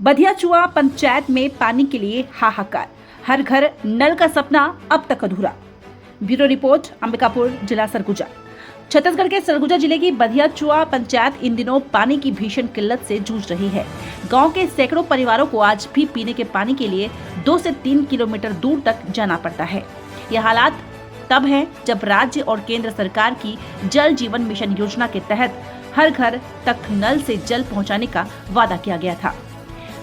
बधियाचुआ पंचायत में पानी के लिए हाहाकार, हर घर नल का सपना अब तक अधूरा। ब्यूरो रिपोर्ट, अंबिकापुर, जिला सरगुजा। छत्तीसगढ़ के सरगुजा जिले की बधियाचुआ पंचायत इन दिनों पानी की भीषण किल्लत से जूझ रही है। गांव के सैकड़ों परिवारों को आज भी पीने के पानी के लिए 2 से 3 किलोमीटर दूर तक जाना पड़ता है। यह हालात तब है जब राज्य और केंद्र सरकार की जल जीवन मिशन योजना के तहत हर घर तक नल से जल पहुंचाने का वादा किया गया था।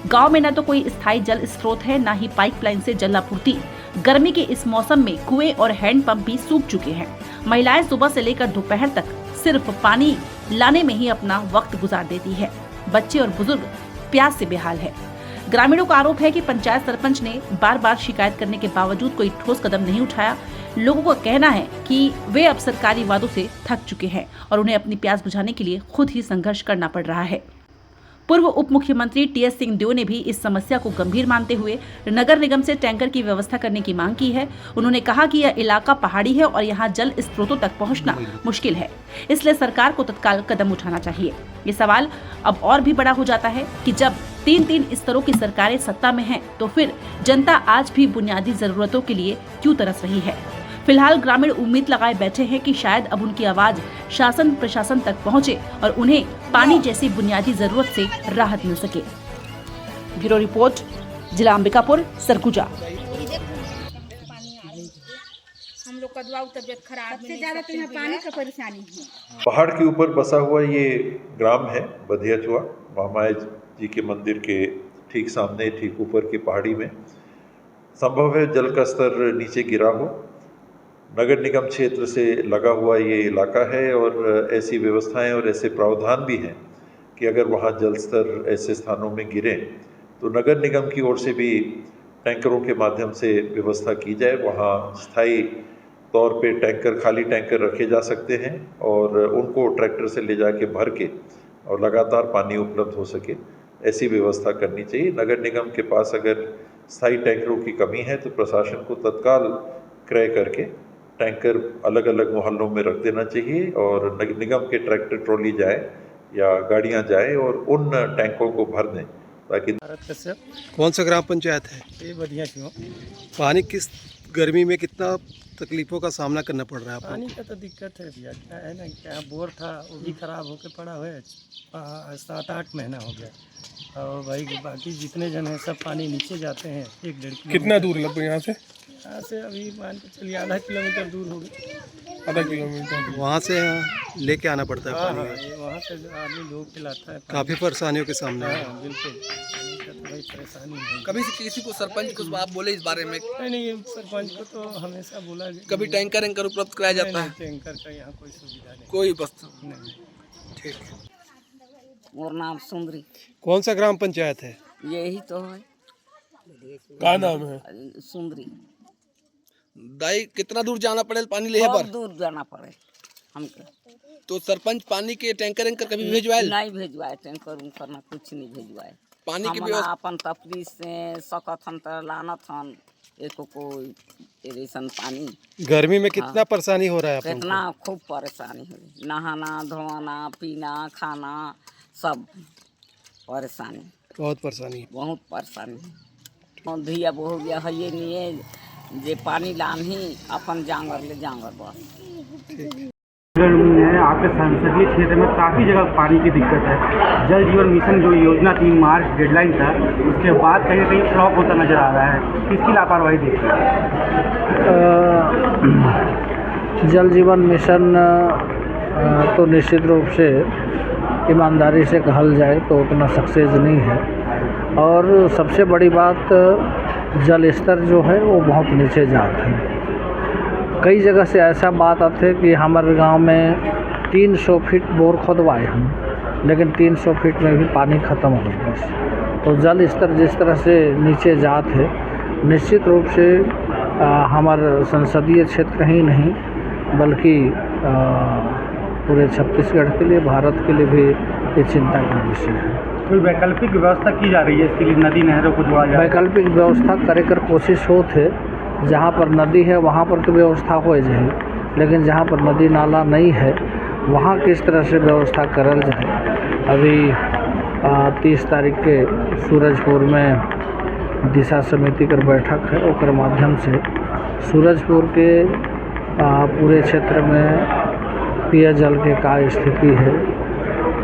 गांव में न तो कोई स्थायी जल स्रोत है, न ही पाइपलाइन से जल आपूर्ति। गर्मी के इस मौसम में कुएं और हैंडपंप भी सूख चुके हैं। महिलाएं सुबह से लेकर दोपहर तक सिर्फ पानी लाने में ही अपना वक्त गुजार देती है। बच्चे और बुजुर्ग प्यास से बेहाल है। ग्रामीणों का आरोप है कि पंचायत सरपंच ने बार बार शिकायत करने के बावजूद कोई ठोस कदम नहीं उठाया। लोगों का कहना है कि वे अब सरकारी वादों से थक चुके हैं और उन्हें अपनी प्यास बुझाने के लिए खुद ही संघर्ष करना पड़ रहा है। पूर्व उप मुख्यमंत्री टीएस सिंहदेव ने भी इस समस्या को गंभीर मानते हुए नगर निगम से टैंकर की व्यवस्था करने की मांग की है। उन्होंने कहा कि यह इलाका पहाड़ी है और यहाँ जल स्रोतों तक पहुँचना मुश्किल है, इसलिए सरकार को तत्काल कदम उठाना चाहिए। ये सवाल अब और भी बड़ा हो जाता है कि जब 3 स्तरों की सरकारें सत्ता में हैं, तो फिर जनता आज भी बुनियादी जरूरतों के लिए क्यों तरस रही है। फिलहाल ग्रामीण उम्मीद लगाए बैठे हैं कि शायद अब उनकी आवाज शासन प्रशासन तक पहुंचे और उन्हें पानी जैसी बुनियादी जरूरत से राहत मिल सके। ब्यूरो रिपोर्ट, जिला अंबिकापुर, सरगुजा। हम लोग का तबियत खराब, सबसे ज्यादा तो यहाँ पानी का परेशानी है। पहाड़ के ऊपर बसा हुआ ये ग्राम है बधियाचुआ, महामाया जी के मंदिर के ठीक सामने, ठीक ऊपर की पहाड़ी में। संभव है जल का स्तर नीचे गिरा हो। नगर निगम क्षेत्र से लगा हुआ ये इलाका है और ऐसी व्यवस्थाएं और ऐसे प्रावधान भी हैं कि अगर वहाँ जल स्तर ऐसे स्थानों में गिरे तो नगर निगम की ओर से भी टैंकरों के माध्यम से व्यवस्था की जाए। वहाँ स्थायी तौर पे टैंकर, खाली टैंकर रखे जा सकते हैं और उनको ट्रैक्टर से ले जाके भर के और लगातार पानी उपलब्ध हो सके, ऐसी व्यवस्था करनी चाहिए। नगर निगम के पास अगर स्थायी टैंकरों की कमी है तो प्रशासन को तत्काल क्रय करके टैंकर अलग अलग मोहल्लों में रख देना चाहिए और निगम के ट्रैक्टर ट्रॉली जाए या गाड़ियां जाए और उन टैंकों को भर दें ताकि। कौन सा ग्राम पंचायत है? ये बधियाचुआ। पानी किस गर्मी में कितना तकलीफों का सामना करना पड़ रहा है आपको? पानी का तो दिक्कत है भैया, क्या है ना, क्या बोर था वो भी खराब होके पड़ा हुआ है। 7-8 महीना हो गया और भाई बाकी जितने जन हैं सब पानी नीचे जाते हैं 1-1.5 किलोमीटर। कितना दूर लगभग यहाँ से? यहाँ से अभी मान के चलिए आधा किलोमीटर दूर हो गया। आधा किलोमीटर वहाँ से लेके आना पड़ता है पानी? वहाँ से आदमी लोग के लाता है। काफ़ी परेशानियों के सामने है। बिल्कुल, तो भाई परेशानी है। कभी किसी को सरपंच को आप बोले इस बारे में? नहीं, सरपंच को तो हमेशा बोला गया। कभी टैंकर उपलब्ध कराया जाता है? टैंकर का यहाँ कोई सुविधा नहीं, कोई वस्तु नहीं। ठीक है। मोर नाम सुंदरी। कौन सा ग्राम पंचायत है? यही तो है। क्या नाम है? सुंदरी। दाई कितना दूर जाना पड़े पानी ले बहुत पर? दूर जाना पड़े हमको। तो सरपंच पानी के टैंकर कभी भेजवाए? नहीं भेजवाए, टैंकर उनकर ना कुछ नहीं भेजवाए। पानी की हम व्यवस्था अपन तपली से सकत हम तो लानत हन एको कोई रेशन पानी। गर्मी में कितना परेशानी हो रहा है आपको? कितना खूब परेशानी हुई, नहाना धोना पीना खाना सब परेशानी, बहुत परेशानी। बहुत परेशानी। धिया हो गया है ये नहीं जे पानी लान ही अपन जांगर ले जांगर बस। आपके संसदीय क्षेत्र में काफ़ी जगह पानी की दिक्कत है। जल जीवन मिशन जो योजना 3 मार्च डेडलाइन था, उसके बाद कहीं ना कहीं फ्लॉप होता नजर आ रहा है। किसकी लापरवाही देखते हैं? जल जीवन मिशन तो निश्चित रूप से ईमानदारी से कहल जाए तो उतना सक्सेस नहीं है और सबसे बड़ी बात जल स्तर जो है वो बहुत नीचे जाता है। कई जगह से ऐसा बात आते है कि हमारे गांव में 300 फीट बोर खोदवाए हम, लेकिन 300 फीट में भी पानी ख़त्म हो गया। तो जल स्तर जिस तरह से नीचे जात है, निश्चित रूप से हमारे संसदीय क्षेत्र ही नहीं बल्कि पूरे छत्तीसगढ़ के लिए, भारत के लिए भी ये चिंता का विषय है। कोई वैकल्पिक व्यवस्था की जा रही है इसके लिए? नदी नहरों को जोड़ा जाए? वैकल्पिक व्यवस्था करे कर कोशिश हो थे। जहाँ पर नदी है वहाँ पर तो व्यवस्था हो जाए, लेकिन जहाँ पर नदी नाला नहीं है वहाँ किस तरह से व्यवस्था करल जाए, अभी 30 तारीख के सूरजपुर में दिशा समिति कर बैठक है, ओकर माध्यम से सूरजपुर के पूरे क्षेत्र में पेयजल के का स्थिति है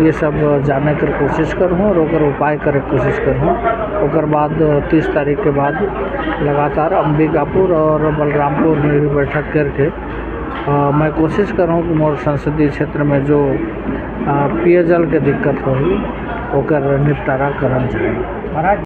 ये सब जाने कर कोशिश करहूँ और ओकर उपाय करे कोशिश करहूँ। ओकर बाद 30 तारीख के बाद लगातार अंबिकापुर और बलरामपुर में भी बैठक करके मैं कोशिश करूँ कि मोर संसदीय क्षेत्र में जो पेयजल के दिक्कत होगी ओकर निपटारा करल जाए।